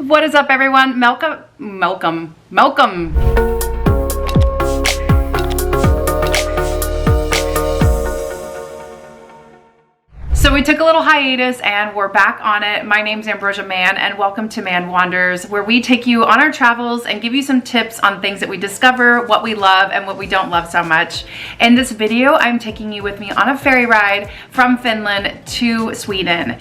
What is up, everyone? Welcome. So we took a little hiatus and we're back on it. My name's Mann and welcome to Mann Wanders, where we take you on our travels and give you some tips on things that we discover, what we love and what we don't love so much. In this video, I'm taking you with me on a ferry ride from Finland to Sweden.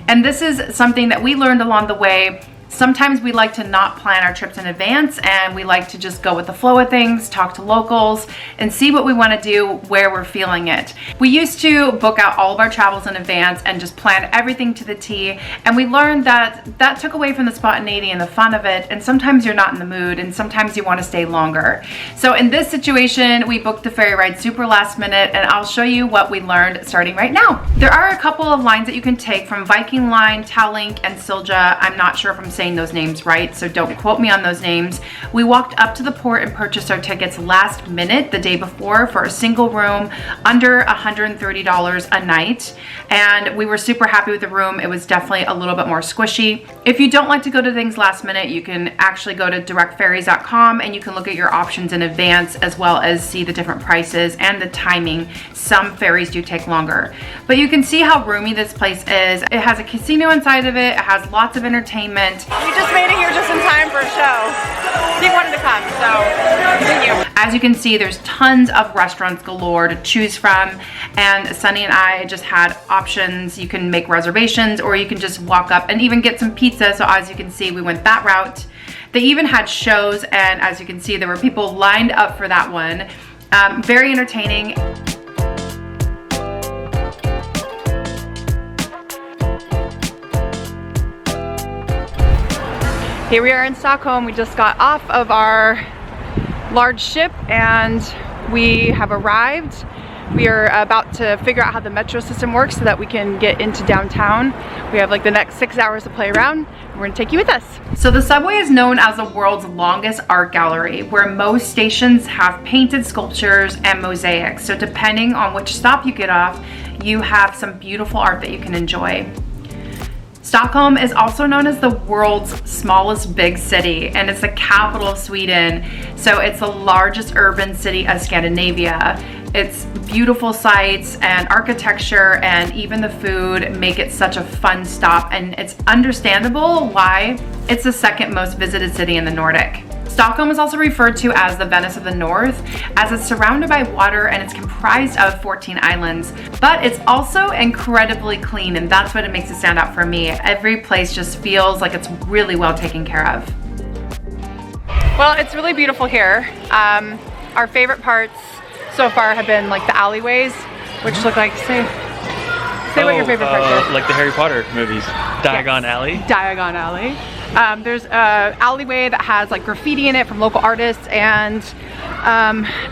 And this is something that we learned along the way. Sometimes we like to not plan our trips in advance and we like to just go with the flow of things, talk to locals, and see what we want to do where we're feeling it. We used to book out all of our travels in advance and just plan everything to the T, and we learned that that took away from the spontaneity and the fun of it, and sometimes you're not in the mood and sometimes you want to stay longer. So in this situation, we booked the ferry ride super last minute, and I'll show you what we learned starting right now. There are a couple of lines that you can take from Viking Line, Tallink, and Silja. I'm not sure if I'm saying those names right, so don't quote me on those names. We walked up to the port and purchased our tickets last minute the day before for a single room under $130 a night, and we were super happy with the room. It was definitely a little bit more squishy. If you don't like to go to things last minute, you can actually go to directferries.com and you can look at your options in advance as well as see the different prices and the timing. Some ferries do take longer, but you can see how roomy this place is. It has a casino inside of it. It has lots of entertainment. We just made it here just in time for a show. He wanted to come, so thank you. As you can see, there's tons of restaurants galore to choose from, and Sunny and I just had options. You can make reservations or you can just walk up and even get some pizza. So as you can see, we went that route. They even had shows, and as you can see, there were people lined up for that one. Very entertaining. Here we are in Stockholm. We just got off of our large ship and we have arrived. We are about to figure out how the metro system works so that we can get into downtown. We have like the next 6 hours to play around. We're gonna take you with us. So the subway is known as the world's longest art gallery, where most stations have painted sculptures and mosaics. So depending on which stop you get off, you have some beautiful art that you can enjoy. Stockholm is also known as the world's smallest big city, and it's the capital of Sweden. So it's the largest urban city of Scandinavia. Its beautiful sights and architecture and even the food make it such a fun stop, and it's understandable why it's the second most visited city in the Nordic. Stockholm is also referred to as the Venice of the North, as it's surrounded by water and it's comprised of 14 islands. But it's also incredibly clean, and that's what it makes it stand out for me. Every place just feels like it's really well taken care of. Well, it's really beautiful here. Our favorite parts so far have been like the alleyways, which look like, say what your favorite parts are. Like the Harry Potter movies. Diagon Alley. Diagon Alley. There's a alleyway that has like graffiti in it from local artists, and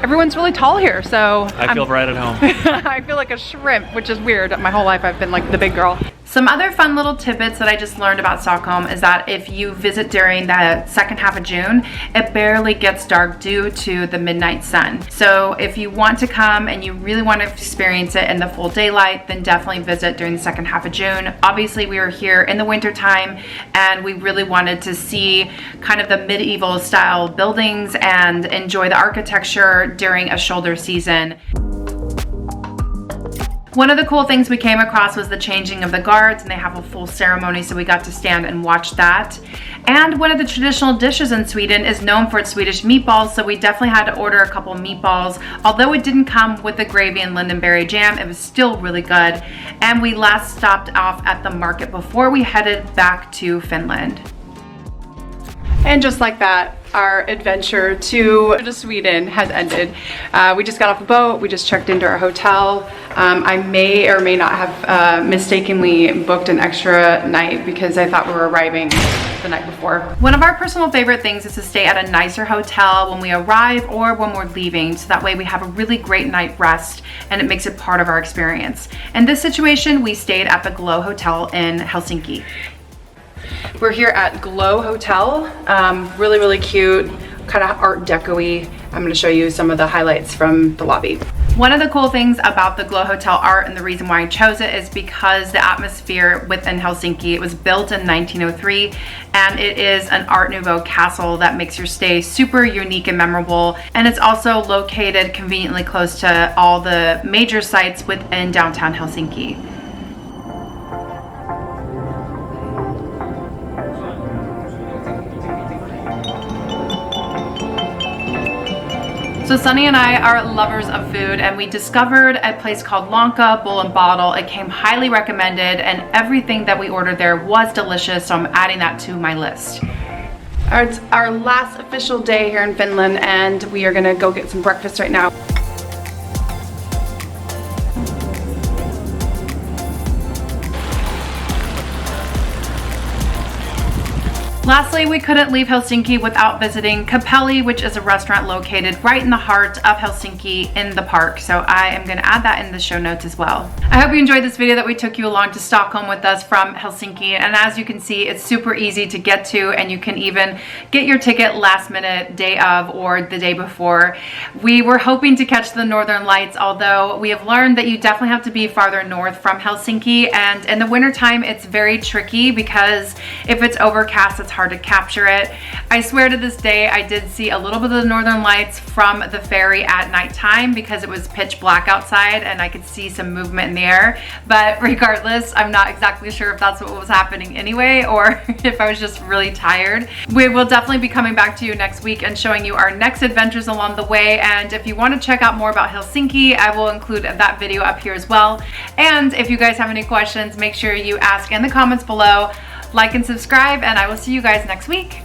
everyone's really tall here, so I feel right at home. I feel like a shrimp, which is weird. My whole life I've been like the big girl. Some other fun little tidbits that I just learned about Stockholm is that if you visit during the second half of June, it barely gets dark due to the midnight sun. So if you want to come and you really want to experience it in the full daylight, then definitely visit during the second half of June. Obviously, we were here in the winter time and we really wanted to see kind of the medieval style buildings and enjoy the architecture during a shoulder season. One of the cool things we came across was the changing of the guards, and they have a full ceremony, so we got to stand and watch that. And one of the traditional dishes in Sweden is known for its Swedish meatballs, so we definitely had to order a couple meatballs. Although it didn't come with the gravy and lingonberry jam, it was still really good. And we last stopped off at the market before we headed back to Finland. And just like that, our adventure to Sweden has ended. We just got off the boat, we just checked into our hotel. I may or may not have mistakenly booked an extra night because I thought we were arriving the night before. One of our personal favorite things is to stay at a nicer hotel when we arrive or when we're leaving, so that way we have a really great night rest and it makes it part of our experience. In this situation, we stayed at the Glow Hotel in Helsinki. We're here at Glow Hotel, really cute, kind of art deco-y. I'm going to show you some of the highlights from the lobby. One of the cool things about the Glow Hotel art, and the reason why I chose it, is because the atmosphere within Helsinki. It was built in 1903 and it is an Art Nouveau castle that makes your stay super unique and memorable. And it's also located conveniently close to all the major sites within downtown Helsinki. So Sunny and I are lovers of food, and we discovered a place called Lanka Bowl and Bottle. It came highly recommended and everything that we ordered there was delicious, so I'm adding that to my list. It's our last official day here in Finland, and we are gonna go get some breakfast right now. Lastly, we couldn't leave Helsinki without visiting Capelli, which is a restaurant located right in the heart of Helsinki in the park. So I am going to add that in the show notes as well. I hope you enjoyed this video that we took you along to Stockholm with us from Helsinki. And as you can see, it's super easy to get to, and you can even get your ticket last minute, day of or the day before. We were hoping to catch the Northern Lights, although we have learned that you definitely have to be farther north from Helsinki. And in the wintertime, it's very tricky because if it's overcast, it's hard to capture it. I swear to this day, I did see a little bit of the Northern Lights from the ferry at nighttime because it was pitch black outside and I could see some movement in the air. But regardless, I'm not exactly sure if that's what was happening anyway, or if I was just really tired. We will definitely be coming back to you next week and showing you our next adventures along the way. And if you want to check out more about Helsinki, I will include that video up here as well. And if you guys have any questions, make sure you ask in the comments below. Like and subscribe, and I will see you guys next week.